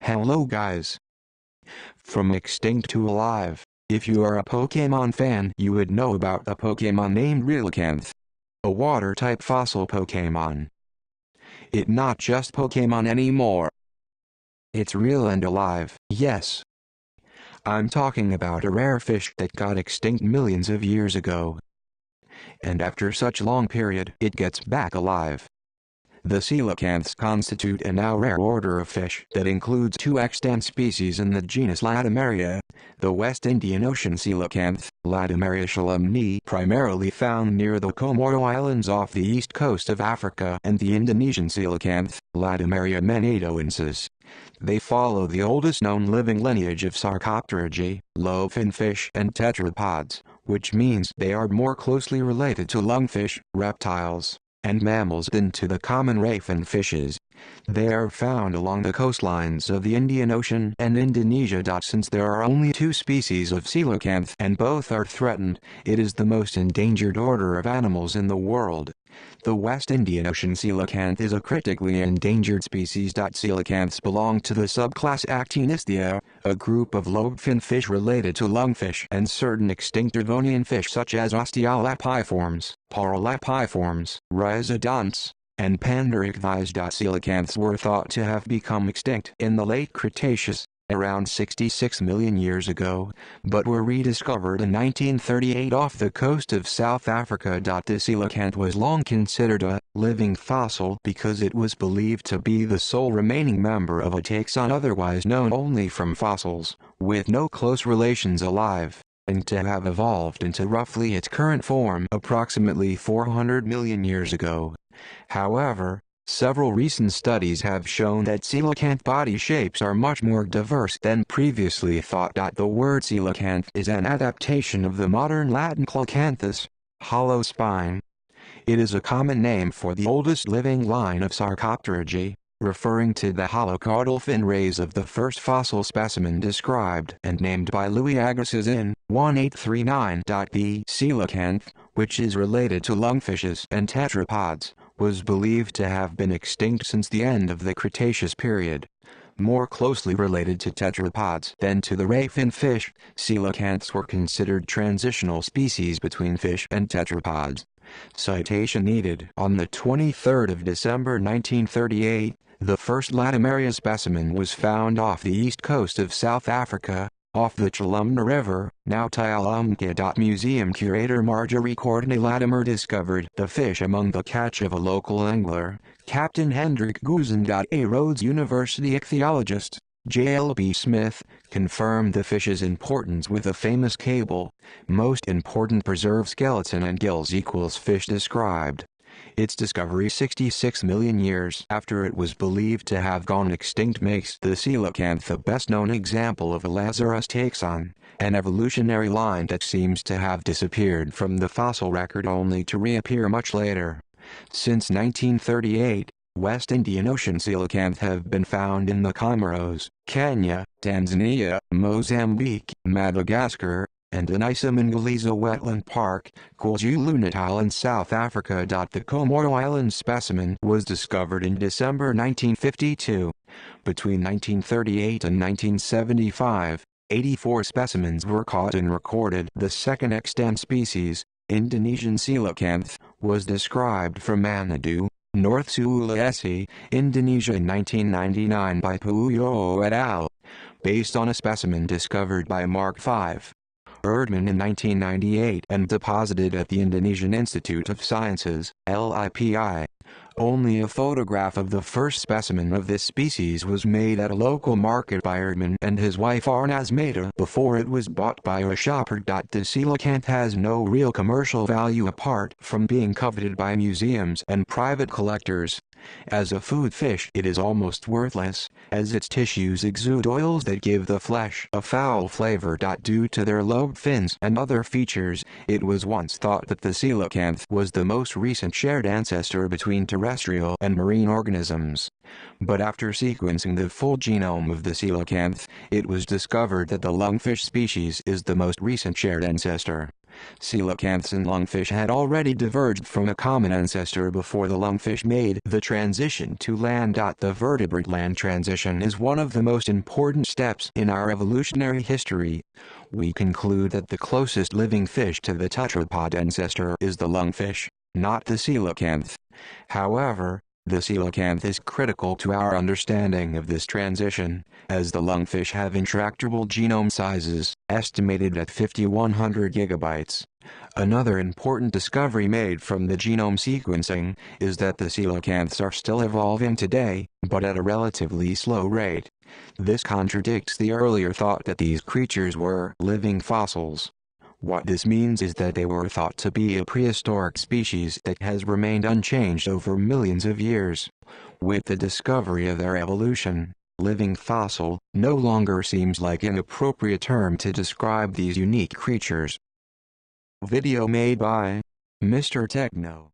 Hello guys. From extinct to alive. If you are a Pokemon fan, you would know about a Pokemon named Coelacanth, a water-type fossil Pokemon. It's not just Pokemon anymore. It's real and alive. Yes. I'm talking about a rare fish that got extinct millions of years ago. And after such long period, it gets back alive. The coelacanths constitute a now rare order of fish that includes two extant species in the genus Latimeria, the West Indian Ocean coelacanth, Latimeria shalomni, primarily found near the Comoro Islands off the east coast of Africa, and the Indonesian coelacanth, Latimeria menatoensis. They follow the oldest known living lineage of Sarcopteridae, lobe fish, and tetrapods, which means they are more closely related to lungfish, reptiles, and mammals than to the common ray fin fishes. They are found along the coastlines of the Indian Ocean and Indonesia. Since there are only two species of coelacanth and both are threatened, it is the most endangered order of animals in the world. The West Indian Ocean coelacanth is a critically endangered species. Coelacanths belong to the subclass Actinistia, a group of lobefin fish related to lungfish and certain extinct Devonian fish such as Osteolapiforms, Paralapiforms, Rhizodonts, and Pandoricthies. Coelacanths were thought to have become extinct in the late Cretaceous, around 66 million years ago, but were rediscovered in 1938 off the coast of South Africa. The coelacanth was long considered a living fossil because it was believed to be the sole remaining member of a taxon otherwise known only from fossils, with no close relations alive, and to have evolved into roughly its current form approximately 400 million years ago. However, several recent studies have shown that coelacanth body shapes are much more diverse than previously thought. The word coelacanth is an adaptation of the modern Latin coelacanthus, hollow spine. It is a common name for the oldest living line of Sarcopteridae, referring to the hollow caudal fin rays of the first fossil specimen described and named by Louis Agassiz in 1839. The coelacanth, which is related to lungfishes and tetrapods, was believed to have been extinct since the end of the Cretaceous period. More closely related to tetrapods than to the ray fin fish, coelacanths were considered transitional species between fish and tetrapods. Citation needed. On the 23rd of December 1938, the first Latimeria specimen was found off the east coast of South Africa, off the Chalumna River. Now Coelacanth. Museum curator Marjorie Courtney Latimer discovered the fish among the catch of a local angler, Captain Hendrik Goosen. A Rhodes University ichthyologist, J.L.B. Smith, confirmed the fish's importance with a famous cable, most important preserved skeleton and gills equals fish described. Its discovery 66 million years after it was believed to have gone extinct makes the coelacanth the best-known example of a Lazarus taxon, an evolutionary line that seems to have disappeared from the fossil record only to reappear much later. Since 1938, West Indian Ocean coelacanth have been found in the Comoros, Kenya, Tanzania, Mozambique, Madagascar, and in Isamangaliza Wetland Park, KwaZulu-Natal in South Africa. The Comoro Islands specimen was discovered in December 1952. Between 1938 and 1975, 84 specimens were caught and recorded. The second extant species, Indonesian coelacanth, was described from Manado, North Sulawesi, Indonesia in 1999 by Puyo et al., based on a specimen discovered by Mark V. Erdmann in 1998 and deposited at the Indonesian Institute of Sciences, LIPI. Only a photograph of the first specimen of this species was made at a local market by Erdmann and his wife Arnaz Mehta before it was bought by a shopper. The coelacanth has no real commercial value apart from being coveted by museums and private collectors. As a food fish it is almost worthless, as its tissues exude oils that give the flesh a foul flavor. Due to their lobe fins and other features, it was once thought that the coelacanth was the most recent shared ancestor between terrestrial and marine organisms. But after sequencing the full genome of the coelacanth, it was discovered that the lungfish species is the most recent shared ancestor. Coelacanths and lungfish had already diverged from a common ancestor before the lungfish made the transition to land. The vertebrate land transition is one of the most important steps in our evolutionary history. We conclude that the closest living fish to the tetrapod ancestor is the lungfish, not the coelacanth. However, the coelacanth is critical to our understanding of this transition, as the lungfish have intractable genome sizes, estimated at 5,100 gigabytes. Another important discovery made from the genome sequencing is that the coelacanths are still evolving today, but at a relatively slow rate. This contradicts the earlier thought that these creatures were living fossils. What this means is that they were thought to be a prehistoric species that has remained unchanged over millions of years. With the discovery of their evolution, living fossil no longer seems like an appropriate term to describe these unique creatures. Video made by Mr. Techno.